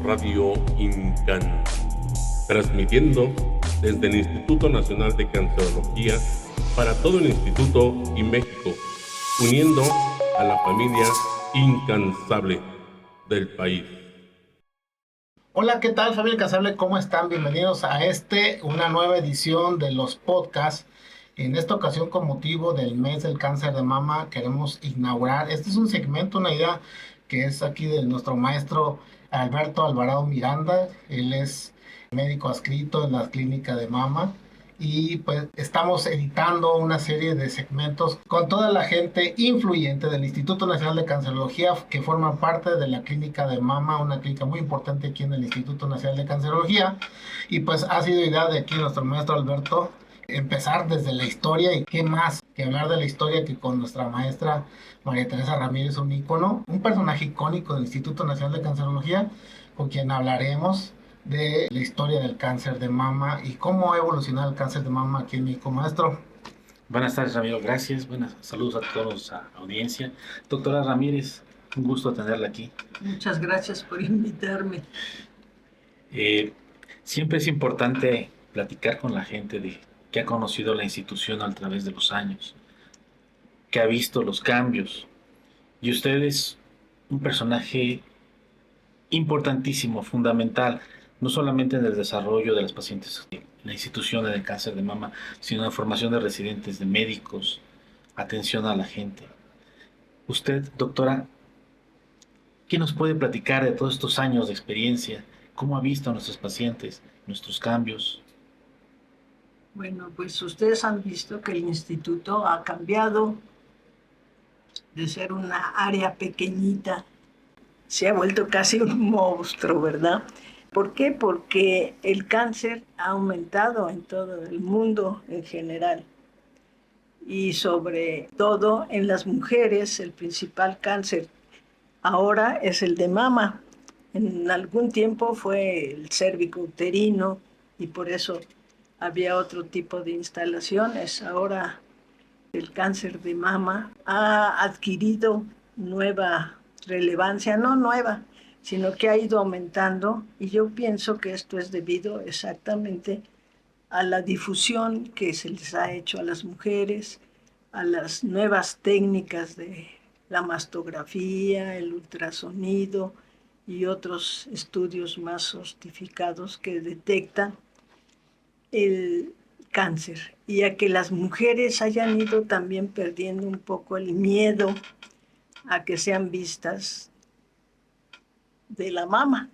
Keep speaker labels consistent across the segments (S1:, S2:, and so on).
S1: Radio INCAN, transmitiendo desde el Instituto Nacional de Cancerología para todo el Instituto y México, uniendo a la familia incansable del país.
S2: Hola, ¿qué tal, familia incansable? ¿Cómo están? Bienvenidos a una nueva edición de los podcasts. En esta ocasión, con motivo del mes del cáncer de mama, queremos inaugurar, este es un segmento, una idea que es aquí de nuestro maestro Alberto Alvarado Miranda. Él es médico adscrito en la clínica de mama y pues estamos editando una serie de segmentos con toda la gente influyente del Instituto Nacional de Cancerología que forman parte de la clínica de mama, una clínica muy importante aquí en el Instituto Nacional de Cancerología. Y pues ha sido idea de aquí nuestro maestro Alberto empezar desde la historia, y qué más que hablar de la historia que con nuestra maestra María Teresa Ramírez, un ícono, un personaje icónico del Instituto Nacional de Cancerología, con quien hablaremos de la historia del cáncer de mama y cómo ha evolucionado el cáncer de mama aquí en México. Maestro.
S3: Buenas tardes, Ramiro. Gracias. Buenas saludos a todos a la audiencia. Doctora Ramírez, un gusto tenerla aquí.
S4: Muchas gracias por invitarme.
S3: Siempre es importante platicar con la gente de que ha conocido la institución a través de los años, que ha visto los cambios. Y usted es un personaje importantísimo, fundamental, no solamente en el desarrollo de las pacientes de la institución del cáncer de mama, sino en la formación de residentes, de médicos, atención a la gente. Usted, doctora, ¿qué nos puede platicar de todos estos años de experiencia? ¿Cómo ha visto a nuestros pacientes, nuestros cambios?
S4: Bueno, pues ustedes han visto que el instituto ha cambiado de ser una área pequeñita, se ha vuelto casi un monstruo, ¿verdad? ¿Por qué? Porque el cáncer ha aumentado en todo el mundo en general. Y sobre todo en las mujeres, el principal cáncer ahora es el de mama. En algún tiempo fue el cérvico-uterino y por eso había otro tipo de instalaciones. Ahora el cáncer de mama ha adquirido nueva relevancia, no nueva, sino que ha ido aumentando, y yo pienso que esto es debido exactamente a la difusión que se les ha hecho a las mujeres, a las nuevas técnicas de la mastografía, el ultrasonido y otros estudios más sofisticados que detectan el cáncer, y a que las mujeres hayan ido también perdiendo un poco el miedo a que sean vistas de la mama.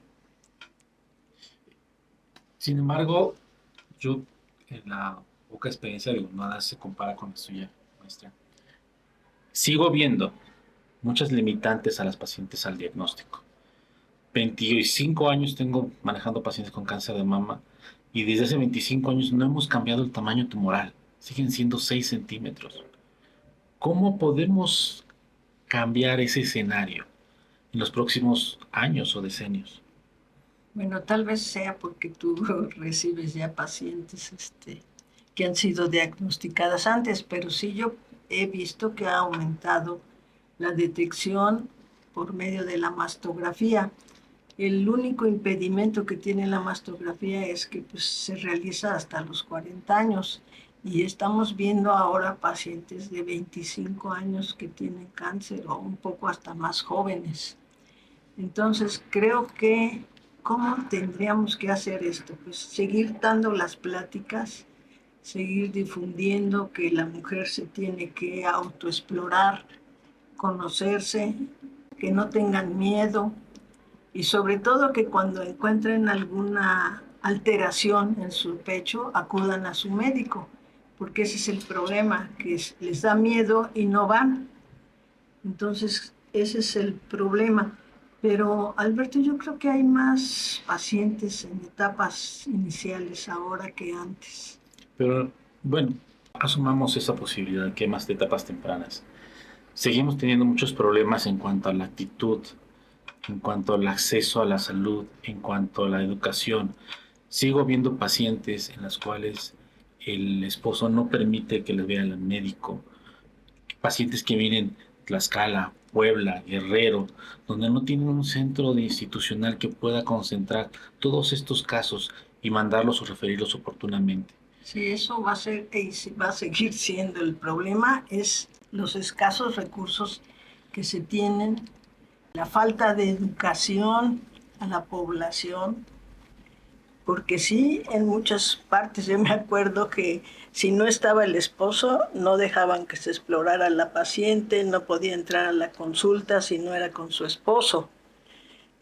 S3: Sin embargo, yo en la poca experiencia, digo, nada se compara con la suya, maestra. Sigo viendo muchas limitantes a las pacientes al diagnóstico. 25 años tengo manejando pacientes con cáncer de mama y desde hace 25 años no hemos cambiado el tamaño tumoral. Siguen siendo 6 centímetros. ¿Cómo podemos cambiar ese escenario en los próximos años o decenios?
S4: Bueno, tal vez sea porque tú recibes ya pacientes que han sido diagnosticadas antes, pero sí yo he visto que ha aumentado la detección por medio de la mastografía. El único impedimento que tiene la mastografía es que pues, se realiza hasta los 40 años, y estamos viendo ahora pacientes de 25 años que tienen cáncer o un poco hasta más jóvenes. Entonces creo que ¿cómo tendríamos que hacer esto? Pues seguir dando las pláticas, seguir difundiendo que la mujer se tiene que autoexplorar, conocerse, que no tengan miedo, y sobre todo que cuando encuentren alguna alteración en su pecho acudan a su médico, porque ese es el problema, que les da miedo y no van. Entonces ese es el problema. Pero Alberto, yo creo que hay más pacientes en etapas iniciales ahora que antes.
S3: Pero bueno, asumamos esa posibilidad que hay más de etapas tempranas. Seguimos teniendo muchos problemas en cuanto a la actitud, en cuanto al acceso a la salud, en cuanto a la educación. Sigo viendo pacientes en las cuales el esposo no permite que les vean al médico, pacientes que vienen Tlaxcala, Puebla, Guerrero, donde no tienen un centro institucional que pueda concentrar todos estos casos y mandarlos o referirlos oportunamente.
S4: Sí, eso va a ser y va a seguir siendo el problema, es los escasos recursos que se tienen, la falta de educación a la población, porque sí, en muchas partes yo me acuerdo que si no estaba el esposo, no dejaban que se explorara la paciente, no podía entrar a la consulta si no era con su esposo.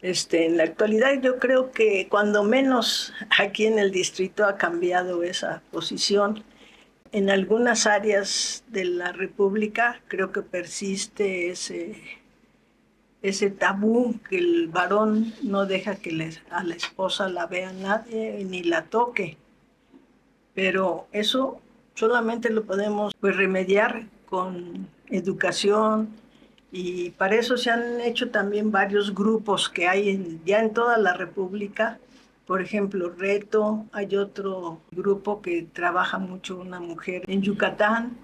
S4: En la actualidad yo creo que cuando menos aquí en el distrito ha cambiado esa posición. En algunas áreas de la República creo que persiste ese tabú que el varón no deja que a la esposa la vea nadie ni la toque. Pero eso solamente lo podemos remediar con educación, y para eso se han hecho también varios grupos que hay ya en toda la República. Por ejemplo, Reto, hay otro grupo que trabaja mucho una mujer en Yucatán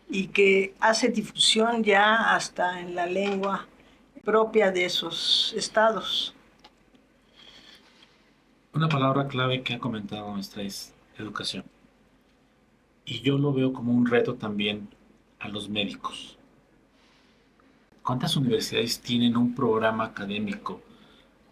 S4: y que hace difusión ya hasta en la lengua propia de esos estados.
S3: Una palabra clave que ha comentado nuestra es educación. Y yo lo veo como un reto también a los médicos. ¿Cuántas universidades tienen un programa académico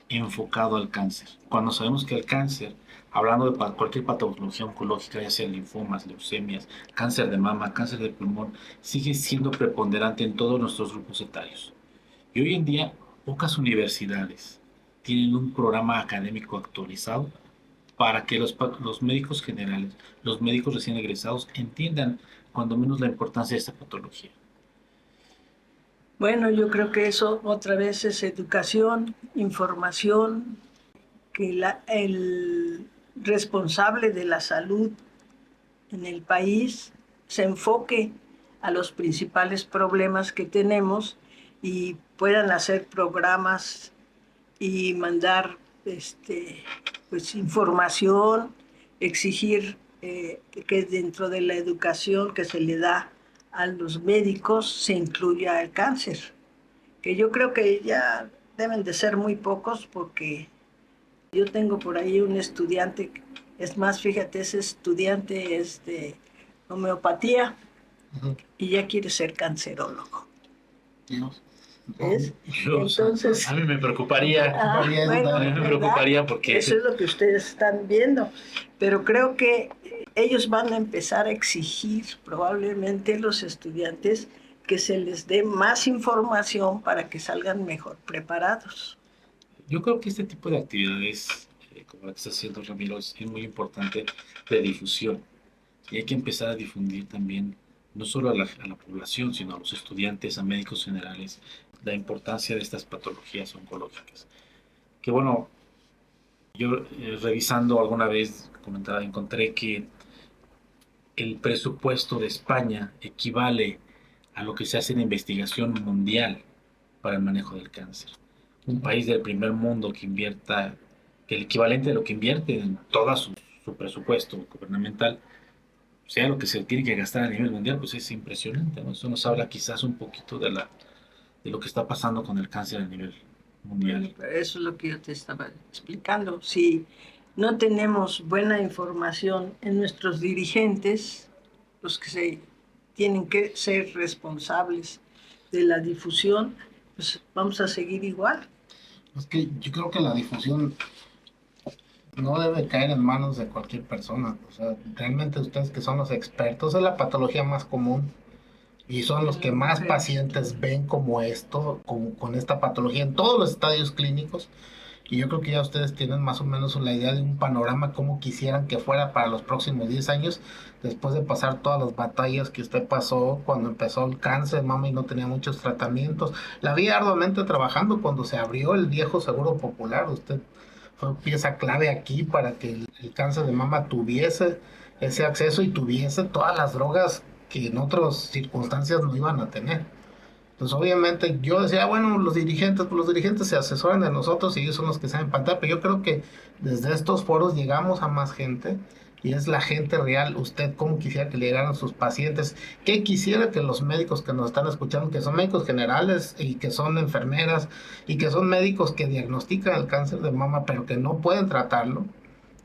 S3: enfocado al cáncer? Cuando sabemos que el cáncer, hablando de cualquier patología oncológica, ya sea linfomas, leucemias, cáncer de mama, cáncer de pulmón, sigue siendo preponderante en todos nuestros grupos etarios. Y hoy en día, pocas universidades tienen un programa académico actualizado para que los médicos generales, los médicos recién egresados, entiendan cuando menos la importancia de esta patología.
S4: Bueno, yo creo que eso otra vez es educación, información, que el responsable de la salud en el país se enfoque a los principales problemas que tenemos y puedan hacer programas y mandar información, exigir que dentro de la educación que se le da a los médicos se incluya el cáncer, que yo creo que ya deben de ser muy pocos, porque yo tengo por ahí un estudiante, es más, fíjate, ese estudiante es de homeopatía y ya quiere ser cancerólogo. ¿Ves? Entonces,
S3: A mí me preocuparía.
S4: Bueno,
S3: A mí me preocuparía porque
S4: eso es lo que ustedes están viendo, pero creo que ellos van a empezar a exigir probablemente los estudiantes que se les dé más información para que salgan mejor preparados.
S3: yo creo que este tipo de actividades, como la que está haciendo Ramiro, es muy importante de difusión. Y hay que empezar a difundir también, no solo a la población, sino a los estudiantes, a médicos generales, la importancia de estas patologías oncológicas. Que bueno, yo revisando alguna vez, comentaba, encontré que el presupuesto de España equivale a lo que se hace en investigación mundial para el manejo del cáncer. Un país del primer mundo que invierta, que el equivalente de lo que invierte en todo su presupuesto gubernamental, sea lo que se tiene que gastar a nivel mundial, pues es impresionante, ¿no? Eso nos habla quizás un poquito de lo que está pasando con el cáncer a nivel mundial.
S4: Bueno, pero eso es lo que yo te estaba explicando. Si no tenemos buena información en nuestros dirigentes, los que tienen que ser responsables de la difusión, pues vamos a seguir igual.
S2: Es que yo creo que la difusión no debe caer en manos de cualquier persona. O sea, realmente ustedes, que son los expertos, es la patología más común y son los que más pacientes ven como esto, con esta patología en todos los estadios clínicos. Y yo creo que ya ustedes tienen más o menos la idea de un panorama como quisieran que fuera para los próximos 10 años, después de pasar todas las batallas que usted pasó cuando empezó el cáncer de mama y no tenía muchos tratamientos. La vi arduamente trabajando cuando se abrió el viejo Seguro Popular. Usted fue pieza clave aquí para que el cáncer de mama tuviese ese acceso y tuviese todas las drogas que en otras circunstancias no iban a tener. Entonces, obviamente, yo decía, bueno, los dirigentes se asesoran de nosotros y ellos son los que saben pantalla, pero yo creo que desde estos foros llegamos a más gente y es la gente real. Usted, ¿cómo quisiera que le llegaran sus pacientes? ¿Qué quisiera que los médicos que nos están escuchando, que son médicos generales y que son enfermeras y que son médicos que diagnostican el cáncer de mama pero que no pueden tratarlo?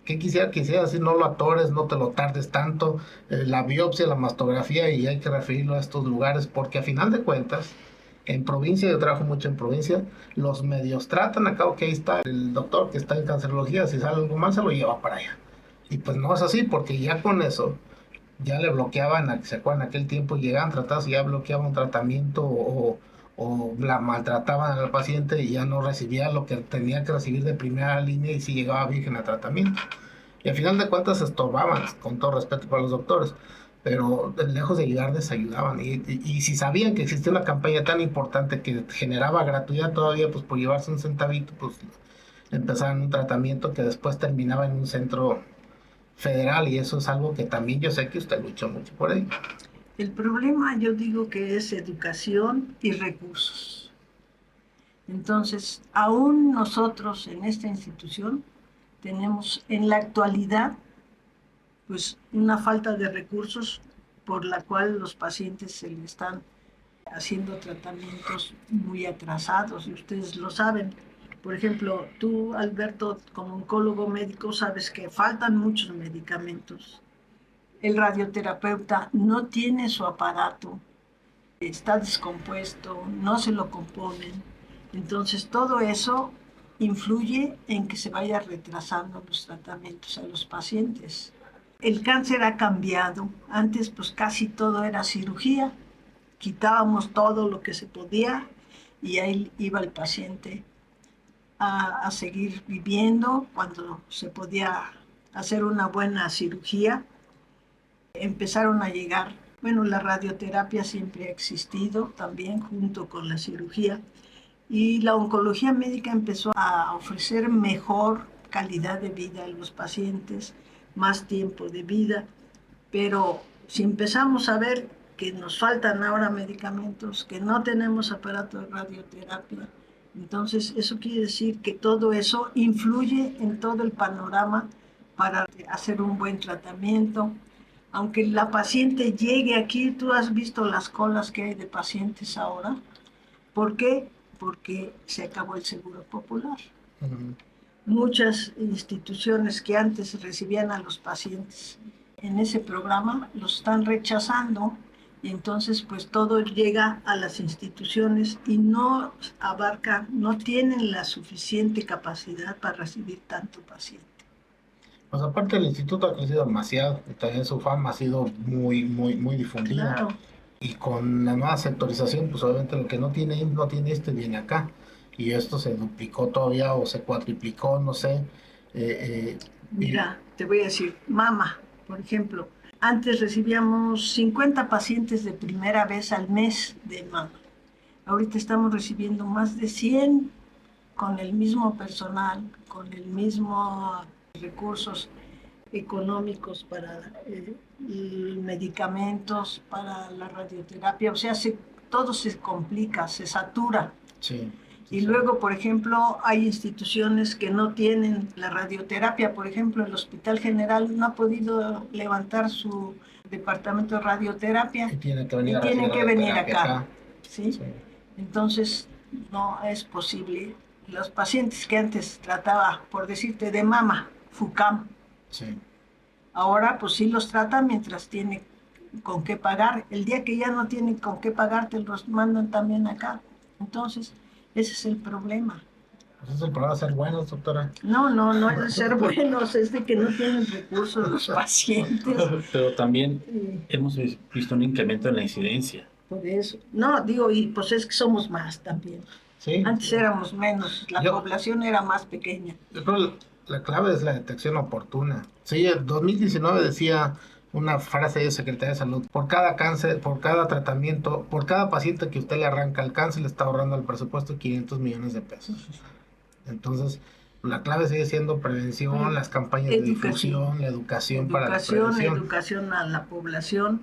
S2: ¿Qué quisiera decir? No lo atores, no te lo tardes tanto, la biopsia, la mastografía, y hay que referirlo a estos lugares, porque a final de cuentas, en provincia, yo trabajo mucho en provincia, los medios tratan acá, ok, ahí está el doctor que está en cancerología, si sale algo mal se lo lleva para allá. Y pues no es así, porque ya con eso, ya le bloqueaban, ¿se acuerdan? En aquel tiempo llegaban tratados y ya bloqueaban un tratamiento o la maltrataban al paciente y ya no recibía lo que tenía que recibir de primera línea y si llegaba virgen a tratamiento. Y al final de cuentas se estorbaban, con todo respeto para los doctores, pero lejos de ayudar, desayudaban. Y si sabían que existía una campaña tan importante que generaba gratuidad todavía, pues por llevarse un centavito, pues empezaban un tratamiento que después terminaba en un centro federal, y eso es algo que también yo sé que usted luchó mucho por ello.
S4: El problema yo digo que es educación y recursos. Entonces, aún nosotros en esta institución tenemos en la actualidad pues una falta de recursos por la cual los pacientes se le están haciendo tratamientos muy atrasados, y ustedes lo saben. Por ejemplo, tú, Alberto, como oncólogo médico, sabes que faltan muchos medicamentos. El radioterapeuta no tiene su aparato, está descompuesto, no se lo componen. Entonces, todo eso influye en que se vaya retrasando los tratamientos a los pacientes. El cáncer ha cambiado. Antes, pues casi todo era cirugía. Quitábamos todo lo que se podía y ahí iba el paciente a seguir viviendo. Cuando se podía hacer una buena cirugía, empezaron a llegar, bueno, la radioterapia siempre ha existido también junto con la cirugía, y la oncología médica empezó a ofrecer mejor calidad de vida a los pacientes, más tiempo de vida, pero si empezamos a ver que nos faltan ahora medicamentos, que no tenemos aparato de radioterapia, entonces eso quiere decir que todo eso influye en todo el panorama para hacer un buen tratamiento. Aunque la paciente llegue aquí, tú has visto las colas que hay de pacientes ahora. ¿Por qué? Porque se acabó el seguro popular. Muchas instituciones que antes recibían a los pacientes en ese programa los están rechazando, y entonces pues todo llega a las instituciones y no abarca, no tienen la suficiente capacidad para recibir tanto paciente.
S2: Pues aparte el instituto ha crecido demasiado y también su fama ha sido muy difundida.
S4: Claro.
S2: Y con la nueva sectorización, pues obviamente lo que no tiene IMSS no tiene viene acá. Y esto se duplicó todavía o se cuatriplicó, no sé.
S4: Mira, te voy a decir, mama, por ejemplo, antes recibíamos 50 pacientes de primera vez al mes de mama. Ahorita estamos recibiendo más de 100 con el mismo personal, con el mismo recursos económicos para medicamentos, para la radioterapia. O sea, todo se complica, se satura.
S2: Sí.
S4: Y luego, por ejemplo, hay instituciones que no tienen la radioterapia. Por ejemplo, el Hospital General no ha podido levantar su departamento de radioterapia
S2: Y tienen que
S4: venir acá. ¿Sí?
S2: Sí.
S4: Entonces, no es posible. Los pacientes que antes trataba, por decirte, de mama, FUCAM,
S2: Sí.
S4: ahora pues sí los trata mientras tiene con qué pagar. El día que ya no tienen con qué pagar, te los mandan también acá. Entonces, ese es el problema.
S2: Ese es el problema de ser buenos, doctora.
S4: No es de ser buenos, es de que no tienen recursos los pacientes.
S3: Pero también hemos visto un incremento en la incidencia.
S4: Por eso. No, digo, y pues es que somos más también.
S2: Sí.
S4: Antes éramos menos, la población era más pequeña.
S2: Yo creo que la clave es la detección oportuna. Sí, en 2019 decía una frase de Secretaría de Salud: por cada cáncer, por cada tratamiento, por cada paciente que usted le arranca el cáncer, le está ahorrando al presupuesto 500 millones de pesos. Entonces, la clave sigue siendo prevención, las campañas de difusión, la educación para la prevención.
S4: Educación a la población,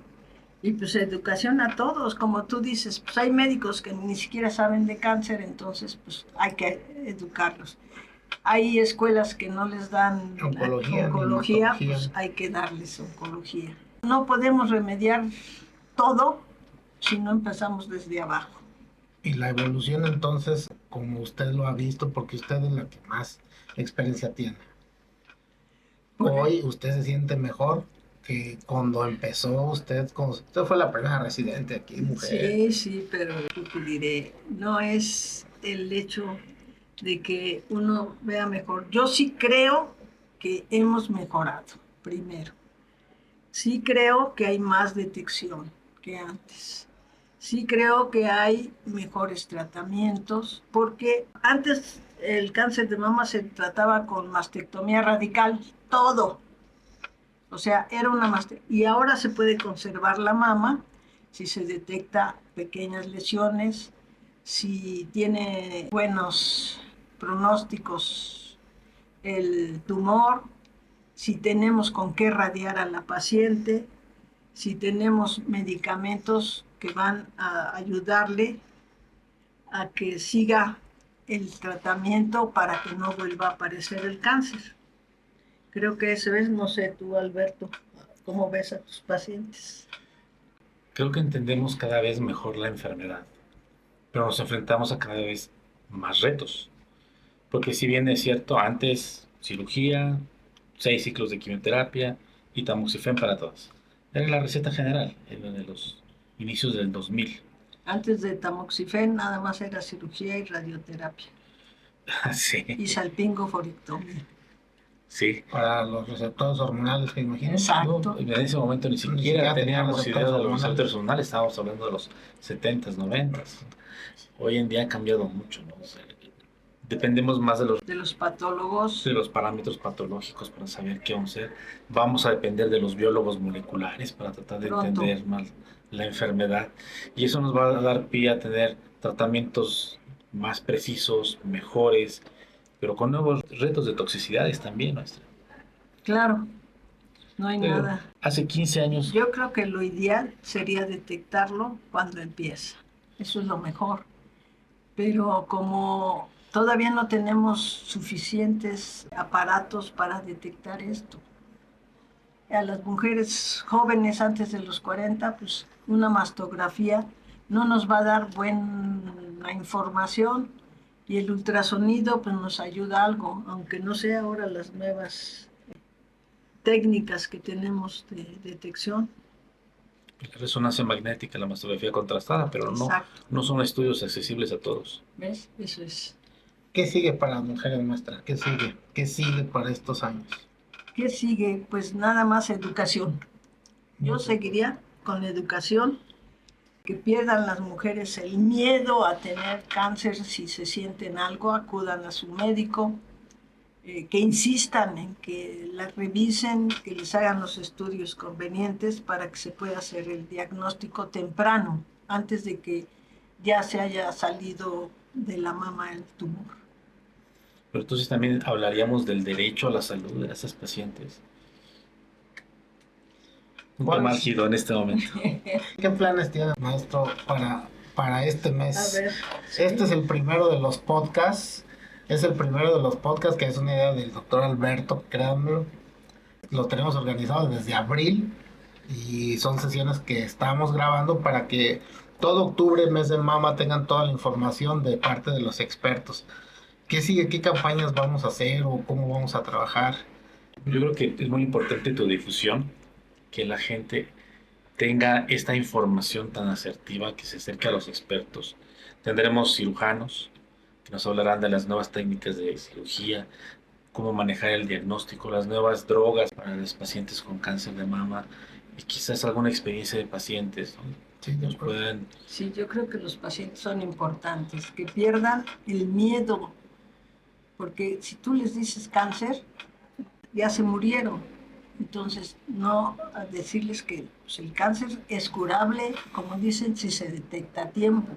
S4: y pues educación a todos. Como tú dices, pues hay médicos que ni siquiera saben de cáncer, entonces pues hay que educarlos. hay escuelas que no les dan
S2: Oncología,
S4: oncología,
S2: neonatología.
S4: pues hay que darles oncología. No podemos remediar todo si no empezamos desde abajo.
S2: Y la evolución entonces, como usted lo ha visto, porque usted es la que más experiencia tiene. Hoy usted se siente mejor que cuando empezó usted, usted fue la primera residente aquí, mujer.
S4: Sí, sí, pero yo te diré, no es el hecho de que uno vea mejor. Yo sí creo que hemos mejorado, primero. Sí creo que hay más detección que antes. Sí creo que hay mejores tratamientos, porque antes el cáncer de mama se trataba con mastectomía radical, todo. O sea, era una mastectomía. Y ahora se puede conservar la mama si se detecta pequeñas lesiones, si tiene buenos pronósticos el tumor, si tenemos con qué radiar a la paciente, si tenemos medicamentos que van a ayudarle a que siga el tratamiento para que no vuelva a aparecer el cáncer. Creo que eso es, no sé tú, Alberto, ¿cómo ves a tus pacientes?
S3: Creo que entendemos cada vez mejor la enfermedad, pero nos enfrentamos a cada vez más retos. Porque si bien es cierto, antes cirugía, 6 ciclos de quimioterapia y tamoxifen para todas. Era la receta general, en de los inicios del 2000.
S4: Antes de tamoxifen nada más era cirugía y radioterapia
S3: Sí,
S4: y salpingoforectomía.
S3: sí.
S2: Para los receptores hormonales, me imagino.
S4: Exacto.
S3: No, en ese momento ni siquiera
S2: siquiera
S3: teníamos
S2: teníamos
S3: idea de los
S2: receptores
S3: receptores hormonales, estábamos hablando de los 70s, 90s. Hoy en día ha cambiado mucho, ¿no? O sea, dependemos más
S4: De los patólogos.
S3: de los parámetros patológicos para saber qué vamos a hacer. Vamos a depender de los biólogos moleculares para tratar de
S4: Pronto.
S3: entender más la enfermedad. Y eso nos va a dar pie a tener tratamientos más precisos, mejores, pero con nuevos retos de toxicidades también, maestra.
S4: Claro, no hay
S3: Pero
S4: nada.
S3: hace 15 años,
S4: Yo creo que lo ideal sería detectarlo cuando empieza. Eso es lo mejor. Pero como todavía no tenemos suficientes aparatos para detectar esto, a las mujeres jóvenes antes de los 40, pues una mastografía no nos va a dar buena información y el ultrasonido pues nos ayuda algo, aunque no sea ahora las nuevas técnicas que tenemos de detección.
S3: la resonancia magnética, la mastografía contrastada, pero
S4: Exacto.
S3: no son estudios accesibles a todos.
S4: ¿Ves? Eso es.
S2: ¿Qué sigue para las mujeres, maestra? ¿Qué sigue? ¿Qué sigue para estos años?
S4: ¿Qué sigue? Pues nada más educación. Yo seguiría con la educación, que pierdan las mujeres el miedo a tener cáncer. Si se sienten algo, acudan a su médico, que insistan en que las revisen, que les hagan los estudios convenientes para que se pueda hacer el diagnóstico temprano, antes de que ya se haya salido de la mama el tumor.
S3: Pero entonces también hablaríamos del derecho a la salud de esas pacientes. Un
S2: ¿Cuál
S3: tema
S2: es?
S3: álgido en este momento.
S2: ¿Qué planes tiene, maestro, para este mes?
S4: A ver,
S2: Este es el primero de los podcasts. Es el primero de los podcasts que es una idea del doctor Alberto, créanme. Lo tenemos organizado desde abril y son sesiones que estamos grabando para que todo octubre, mes de mama, tengan toda la información de parte de los expertos. ¿Qué sigue? ¿Qué campañas vamos a hacer o cómo vamos a trabajar?
S3: Yo creo que es muy importante tu difusión, que la gente tenga esta información tan asertiva, que se acerque a los expertos. Tendremos cirujanos que nos hablarán de las nuevas técnicas de cirugía, cómo manejar el diagnóstico, las nuevas drogas para los pacientes con cáncer de mama y quizás alguna experiencia de pacientes, ¿no?
S2: Sí,
S3: Nos puedan...
S4: sí, yo creo que los pacientes son importantes, que pierdan el miedo, porque si tú les dices cáncer, ya se murieron. Entonces, no a decirles que pues, el cáncer es curable, como dicen, si se detecta a tiempo.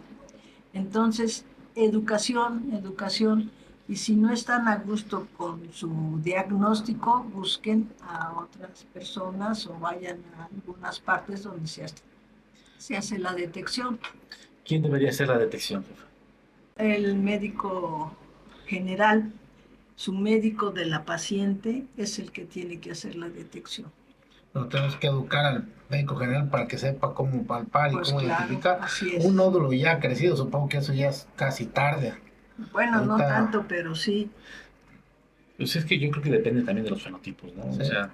S4: Entonces, educación, educación. Y si no están a gusto con su diagnóstico, busquen a otras personas o vayan a algunas partes donde se hace la detección.
S3: ¿Quién debería hacer la detección, jefa?
S4: El médico general, su médico de la paciente es el que tiene que hacer la detección.
S2: Pero tenemos que educar al médico general para que sepa cómo palpar y
S4: Pues
S2: cómo
S4: claro,
S2: identificar
S4: así es.
S2: un nódulo ya crecido. Supongo que eso ya es casi tarde.
S4: Bueno, no
S2: Ahorita-
S4: tanto, pero sí.
S3: Pues es que yo creo que depende también de los fenotipos, ¿no?
S2: Sí.
S3: O sea,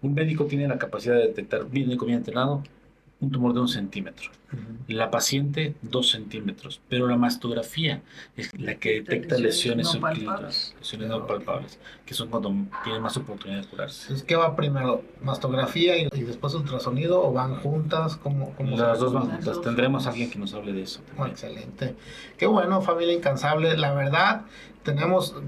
S3: un médico tiene la capacidad de detectar, bien entrenado, un tumor de 1 centímetro. La paciente, 2 centímetros. Pero la mastografía es la que detecta lesiones
S4: no
S3: subclínicas,
S4: palpables.
S3: lesiones no palpables, que son cuando tienen más oportunidad de curarse.
S2: Entonces, ¿qué va primero? ¿Mastografía y después ultrasonido o van juntas? ¿Cómo
S3: Las
S2: se
S3: dos van
S4: Las
S3: juntas.
S4: dos
S3: Tendremos a
S4: juntas.
S3: alguien que nos hable de eso
S2: Oh,
S3: también.
S2: excelente. Qué bueno, familia incansable. La verdad,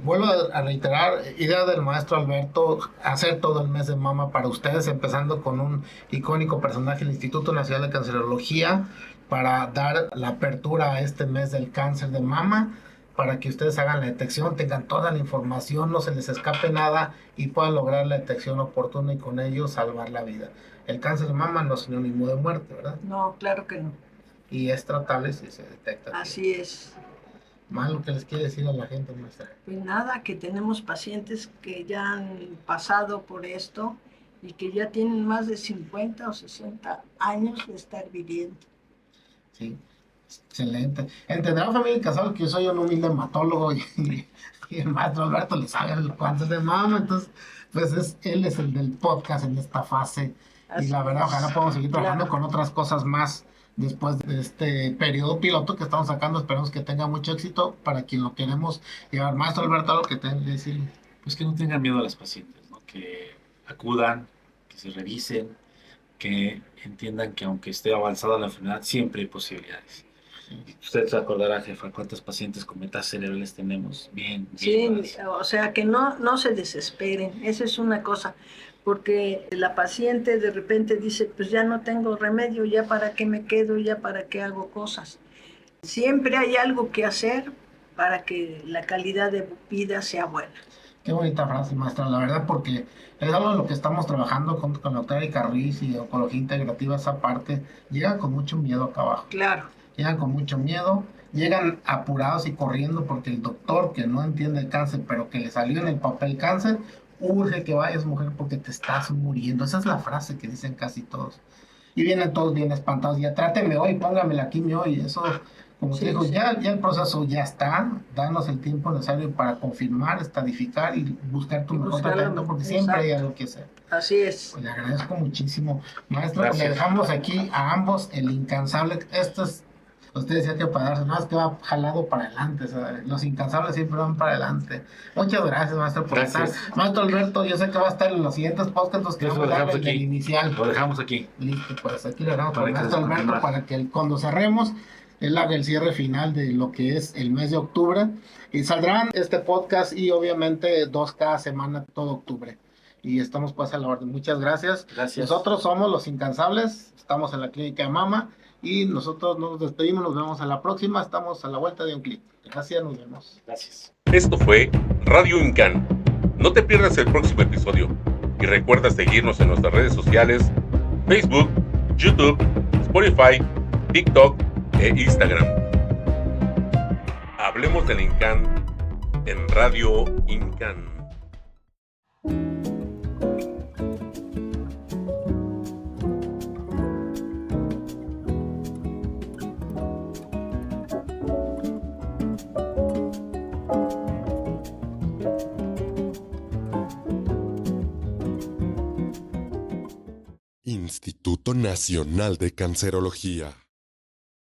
S2: vuelvo a reiterar, idea del maestro Alberto, hacer todo el mes de mama para ustedes, empezando con un icónico personaje del Instituto Nacional de Cancerología, para dar la apertura a este mes del cáncer de mama, para que ustedes hagan la detección, tengan toda la información, no se les escape nada y puedan lograr la detección oportuna y con ello salvar la vida. El cáncer de mama no es sinónimo de muerte, ¿verdad?
S4: No, claro que no.
S2: Y es tratable si se detecta.
S4: Así es.
S2: Más lo que les quiere decir a la gente, maestra.
S4: Pues nada, que tenemos pacientes que ya han pasado por esto y que ya tienen más de 50 o 60 años de estar viviendo.
S2: Sí, excelente. Entenderán, familia Casal, que yo soy un humilde hematólogo y el maestro Alberto le sabe el cáncer de mama, entonces, pues él es el del podcast en esta fase. Y
S4: Así
S2: la verdad,
S4: es.
S2: ojalá podamos seguir trabajando
S4: Claro.
S2: con otras cosas más después de este periodo piloto que estamos sacando. Esperemos que tenga mucho éxito para quien lo queremos llevar. Maestro Alberto, algo que tenga que decir.
S3: Pues que no tengan miedo a las pacientes, ¿no? Que acudan, que se revisen, que entiendan que aunque esté avanzada la enfermedad, siempre hay posibilidades. Usted se acordará, jefa, cuántas pacientes con metas cerebrales tenemos bien
S4: Sí,
S3: vivas.
S4: o sea que no se desesperen, esa es una cosa, porque la paciente de repente dice, pues ya no tengo remedio, ya para qué me quedo, ya para qué hago cosas. Siempre hay algo que hacer para que la calidad de vida sea buena.
S2: Qué bonita frase, maestra, la verdad, porque es algo en lo que estamos trabajando con la doctora Erika Ruiz y Oncología Integrativa, esa parte. Llegan con mucho miedo acá abajo.
S4: Claro,
S2: Llegan con mucho miedo, llegan apurados y corriendo porque el doctor que no entiende el cáncer, pero que le salió en el papel cáncer, urge que vayas, mujer, porque te estás muriendo. Esa es la frase que dicen casi todos. Y vienen todos bien espantados, ya tráteme hoy, póngame la quimio hoy. Eso, como te
S4: Sí,
S2: digo,
S4: sí.
S2: ya el proceso ya está. Danos el tiempo necesario para confirmar, estadificar y buscar tu
S4: Y
S2: mejor
S4: buscar lo
S2: tratamiento, porque
S4: mejor,
S2: siempre hay
S4: exacto.
S2: algo que hacer.
S4: Así es.
S2: Pues le agradezco muchísimo. Maestro, pues le
S3: Gracias.
S2: dejamos aquí a ambos el incansable. Esto es, usted decía que para darse, no, es que va jalado para adelante. O sea, los incansables siempre van para adelante. Muchas gracias, maestro, por
S3: Gracias.
S2: estar. Maestro Alberto, yo sé que va a estar en los siguientes podcasts, los que
S3: Eso lo
S2: vamos a dar
S3: dejamos
S2: desde el
S3: aquí.
S2: inicial.
S3: Lo dejamos aquí.
S2: Listo, pues aquí le dejamos
S3: Para
S2: con
S3: que
S2: maestro
S3: se
S2: Alberto
S3: continúe.
S2: para que cuando cerremos, él haga el cierre final de lo que es el mes de octubre. Y saldrán este podcast y obviamente 2 cada semana todo octubre. Y estamos pues a la orden. Muchas gracias.
S3: Gracias.
S2: Nosotros somos los incansables, estamos en la clínica de Mama y nosotros nos despedimos, nos vemos a la próxima, estamos a la vuelta de un clic. Gracias, nos vemos.
S3: Gracias.
S1: Esto fue Radio Incan. No te pierdas el próximo episodio y recuerda seguirnos en nuestras redes sociales, Facebook, YouTube, Spotify, TikTok e Instagram. Hablemos del Incan en Radio Incan.
S5: Instituto Nacional de Cancerología.